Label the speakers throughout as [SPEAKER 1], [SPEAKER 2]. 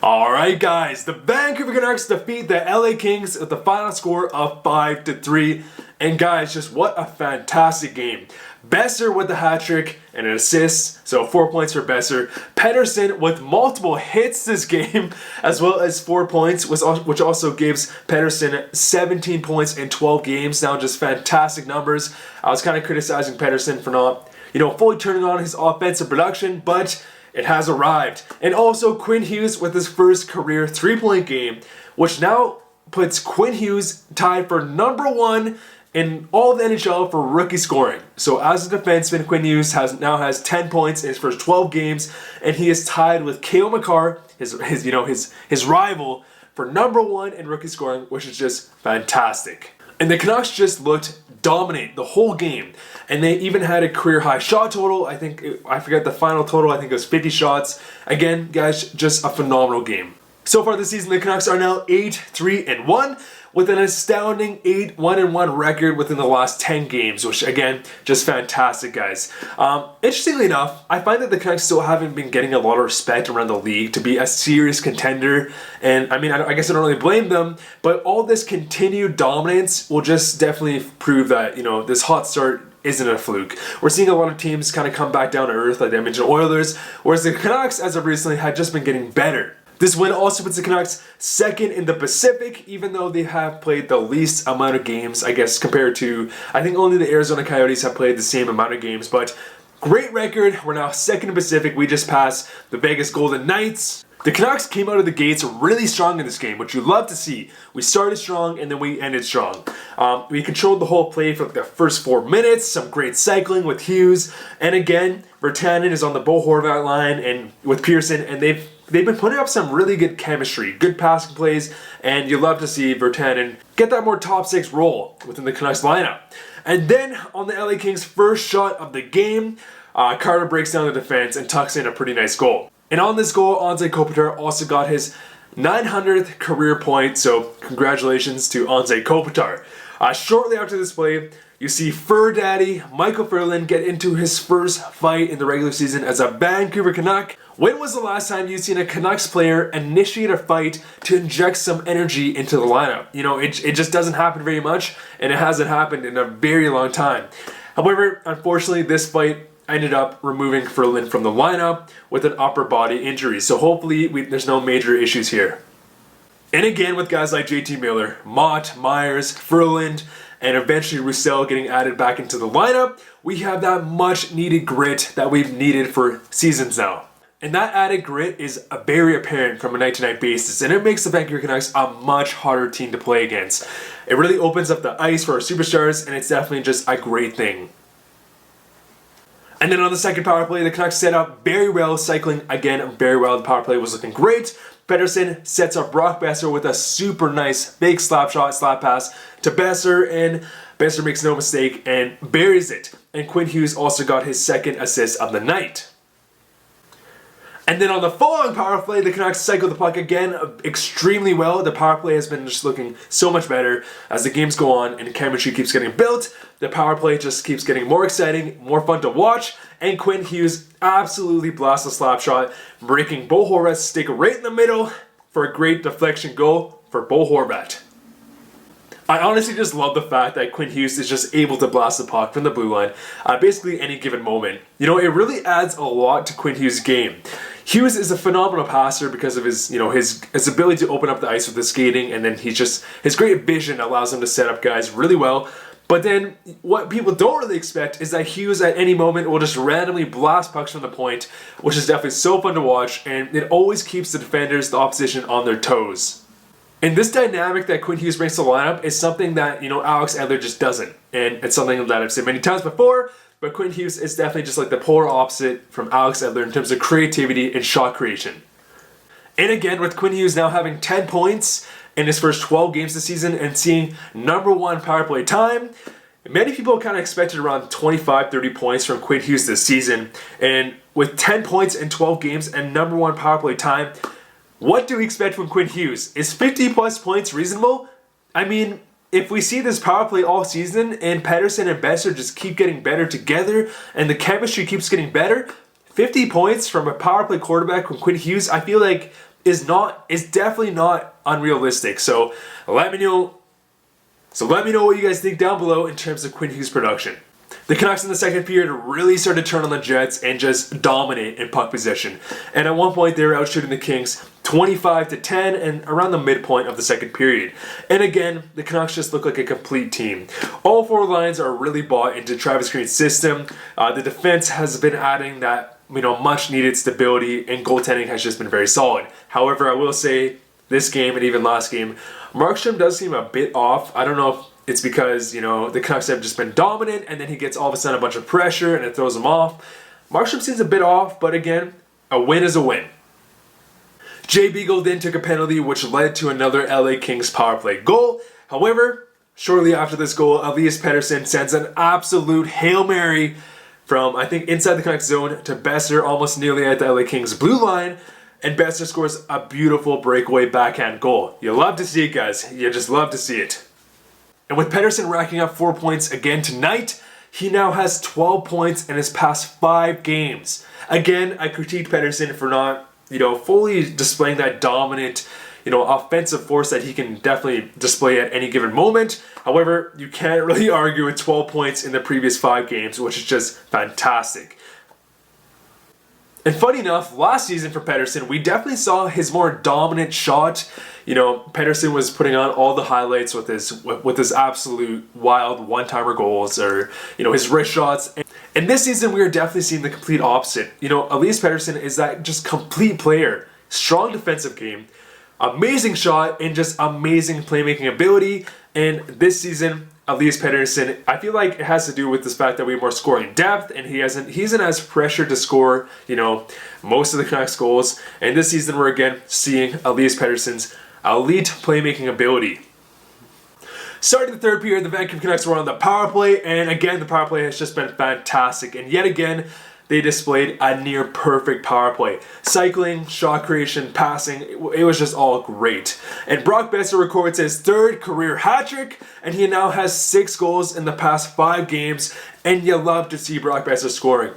[SPEAKER 1] Alright guys, the Vancouver Canucks defeat the LA Kings with the final score of 5-3. And guys, just what a fantastic game. Boeser with the hat trick and an assist, so 4 points for Boeser. Pettersson with multiple hits this game, as well as 4 points, which also gives Pettersson 17 points in 12 games. Now just fantastic numbers. I was kind of criticizing Pettersson for not, fully turning on his offensive production, but it has arrived. And also Quinn Hughes with his first career 3-point game, which now puts Quinn Hughes tied for #1 in all of the NHL for rookie scoring. So as a defenseman, Quinn Hughes now has 10 points in his first 12 games, and he is tied with Cale Makar, his rival, for #1 in rookie scoring, which is just fantastic. And the Canucks just looked dominant the whole game. And they even had a career high shot total. I forget the final total. I think it was 50 shots. Again, guys, just a phenomenal game. So far this season, the Canucks are now 8-3-1 with an astounding 8-1-1 record within the last 10 games, which again, just fantastic, guys. Interestingly enough, I find that the Canucks still haven't been getting a lot of respect around the league to be a serious contender. And I guess I don't really blame them, but all this continued dominance will just definitely prove that, this hot start isn't a fluke. We're seeing a lot of teams kind of come back down to earth, like the Edmonton Oilers, whereas the Canucks, as of recently, had just been getting better. This win also puts the Canucks second in the Pacific, even though they have played the least amount of games, I guess, compared to, I think only the Arizona Coyotes have played the same amount of games, but great record. We're now second in the Pacific. We just passed the Vegas Golden Knights. The Canucks came out of the gates really strong in this game, which you love to see. We started strong and then we ended strong. We controlled the whole play for the first 4 minutes, some great cycling with Hughes, and again, Virtanen is on the Bo Horvat line and with Pearson, and they've been putting up some really good chemistry, good passing plays, and you love to see Virtanen get that more top 6 role within the Canucks lineup. And then on the LA Kings' first shot of the game, Carter breaks down the defense and tucks in a pretty nice goal. And on this goal, Anze Kopitar also got his 900th career point, so congratulations to Anze Kopitar. Shortly after this play, you see Fur Daddy Michael Ferland get into his first fight in the regular season as a Vancouver Canuck. When was the last time you've seen a Canucks player initiate a fight to inject some energy into the lineup? It just doesn't happen very much, and it hasn't happened in a very long time. However, unfortunately, this fight ended up removing Ferland from the lineup with an upper body injury. So hopefully there's no major issues here. And again, with guys like JT Miller, Mott, Myers, Ferland, and eventually Roussel getting added back into the lineup, we have that much needed grit that we've needed for seasons now. And that added grit is very apparent from a night-to-night basis, and it makes the Vancouver Canucks a much harder team to play against. It really opens up the ice for our superstars, and it's definitely just a great thing. And then on the second power play, the Canucks set up very well, cycling again very well. The power play was looking great. Pettersson sets up Brock Boeser with a super nice fake slap pass to Boeser, and Boeser makes no mistake and buries it. And Quinn Hughes also got his second assist of the night. And then on the following power play, the Canucks cycle the puck again extremely well. The power play has been just looking so much better as the games go on and the chemistry keeps getting built. The power play just keeps getting more exciting, more fun to watch, and Quinn Hughes absolutely blasts a slap shot, breaking Bo Horvat's stick right in the middle for a great deflection goal for Bo Horvat. I honestly just love the fact that Quinn Hughes is just able to blast the puck from the blue line basically any given moment. It really adds a lot to Quinn Hughes' game. Hughes is a phenomenal passer because of his ability to open up the ice with his skating, and then his great vision allows him to set up guys really well. But then what people don't really expect is that Hughes at any moment will just randomly blast pucks from the point, which is definitely so fun to watch, and it always keeps the defenders, the opposition, on their toes. And this dynamic that Quinn Hughes brings to the lineup is something that, Alex Edler just doesn't. And it's something that I've said many times before, but Quinn Hughes is definitely just like the polar opposite from Alex Edler in terms of creativity and shot creation. And again, with Quinn Hughes now having 10 points in his first 12 games this season and seeing #1 power play time, many people kind of expected around 25-30 points from Quinn Hughes this season. And with 10 points in 12 games and #1 power play time, what do we expect from Quinn Hughes? Is 50 plus points reasonable? If we see this power play all season and Pettersson and Boeser just keep getting better together and the chemistry keeps getting better, 50 points from a power play quarterback from Quinn Hughes, I feel like is definitely not unrealistic. So let me know what you guys think down below in terms of Quinn Hughes' production. The Canucks in the second period really started to turn on the Jets and just dominate in puck possession. And at one point they were outshooting the Kings 25-10 and around the midpoint of the second period. And again, the Canucks just look like a complete team. All four lines are really bought into Travis Green's system. The defense has been adding that much needed stability, and goaltending has just been very solid. However, I will say this game and even last game, Markstrom does seem a bit off. I don't know if it's because, the Canucks have just been dominant and then he gets all of a sudden a bunch of pressure and it throws him off. Markstrom seems a bit off, but again, a win is a win. Jay Beagle then took a penalty which led to another LA Kings power play goal. However, shortly after this goal, Elias Pettersson sends an absolute Hail Mary from, I think, inside the Canucks zone to Boeser, almost nearly at the LA Kings blue line. And Boeser scores a beautiful breakaway backhand goal. You love to see it, guys. You just love to see it. And with Pettersson racking up 4 points again tonight, he now has 12 points in his past 5 games. Again, I critiqued Pettersson for not, fully displaying that dominant, offensive force that he can definitely display at any given moment. However, you can't really argue with 12 points in the previous 5 games, which is just fantastic. And funny enough, last season for Pettersson, we definitely saw his more dominant shot. Pettersson was putting on all the highlights with his absolute wild one-timer goals, or his wrist shots. And this season, we are definitely seeing the complete opposite. Elias Pettersson is that just complete player, strong defensive game, amazing shot, and just amazing playmaking ability. And this season, Elias Pettersson, I feel like it has to do with this fact that we have more scoring depth, and he isn't as pressured to score, most of the Canucks goals. And this season, we're again seeing Elias Pettersson's elite playmaking ability. Starting the third period, the Vancouver Canucks were on the power play, and again, the power play has just been fantastic. And yet again, they displayed a near perfect power play. Cycling, shot creation, passing, it was just all great. And Brock Boeser records his 3rd career hat-trick, and he now has 6 goals in the past 5 games, and you love to see Brock Boeser scoring.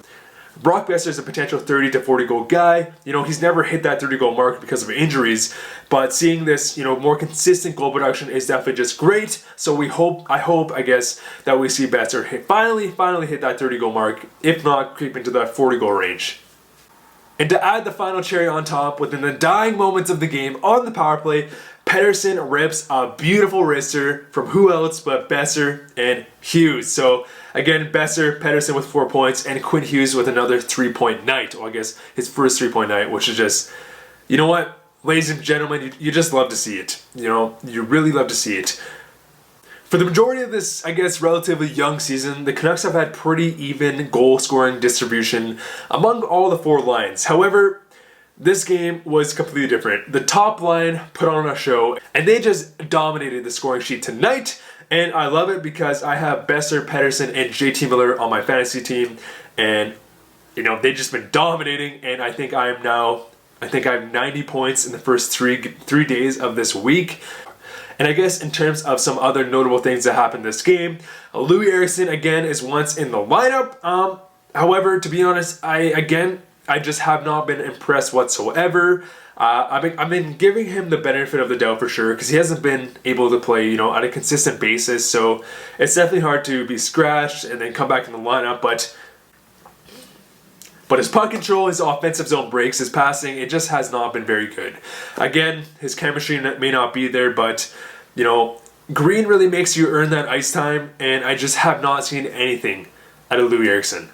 [SPEAKER 1] Brock Boeser is a potential 30 to 40 goal guy. He's never hit that 30 goal mark because of injuries, but seeing this, more consistent goal production is definitely just great. So I hope, that we see Boeser finally hit that 30 goal mark, if not creep into that 40 goal range. And to add the final cherry on top, within the dying moments of the game on the power play, Pettersson rips a beautiful wrister from who else but Boeser and Hughes. So again, Boeser, Pettersson with 4 points, and Quinn Hughes with another 3-point night. Well, I guess his first 3-point night, which is just, what, ladies and gentlemen, you just love to see it. You really love to see it. For the majority of this, relatively young season, the Canucks have had pretty even goal scoring distribution among all the 4 lines. However, this game was completely different. The top line put on a show, and they just dominated the scoring sheet tonight. And I love it because I have Boeser, Pettersson, and JT Miller on my fantasy team, and they've just been dominating. And I think I have 90 points in the first three days of this week. And I guess in terms of some other notable things that happened this game, Louis Eriksson again is once in the lineup. However, to be honest, I just have not been impressed whatsoever. I've been giving him the benefit of the doubt for sure, because he hasn't been able to play, on a consistent basis. So it's definitely hard to be scratched and then come back in the lineup. But his puck control, his offensive zone breaks, his passing, it just has not been very good. Again, his chemistry may not be there, but Green really makes you earn that ice time, and I just have not seen anything out of Louis Eriksson.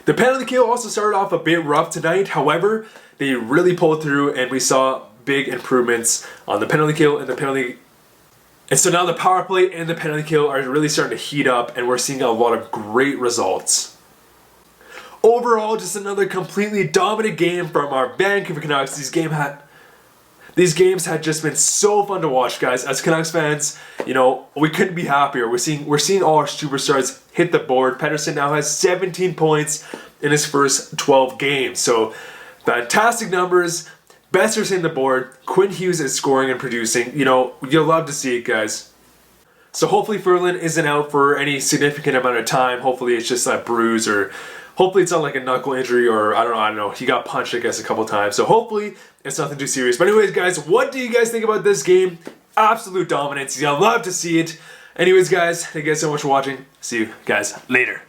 [SPEAKER 1] The penalty kill also started off a bit rough tonight. However, they really pulled through, and we saw big improvements on the penalty kill and the penalty. And so now the power play and the penalty kill are really starting to heat up, and we're seeing a lot of great results. Overall, just another completely dominant game from our Vancouver Canucks. These games had just been so fun to watch, guys. As Canucks fans, we couldn't be happier. We're seeing all our superstars hit the board. Pettersson now has 17 points in his first 12 games. So fantastic numbers. Boeser's hitting the board. Quinn Hughes is scoring and producing. You'll love to see it, guys. So hopefully Ferland isn't out for any significant amount of time. Hopefully it's just a bruise or Hopefully it's not like a knuckle injury or I don't know. He got punched, I guess, a couple times. So hopefully it's nothing too serious. But anyways, guys, what do you guys think about this game? Absolute dominance. You'll love to see it. Anyways, guys, thank you guys so much for watching. See you guys later.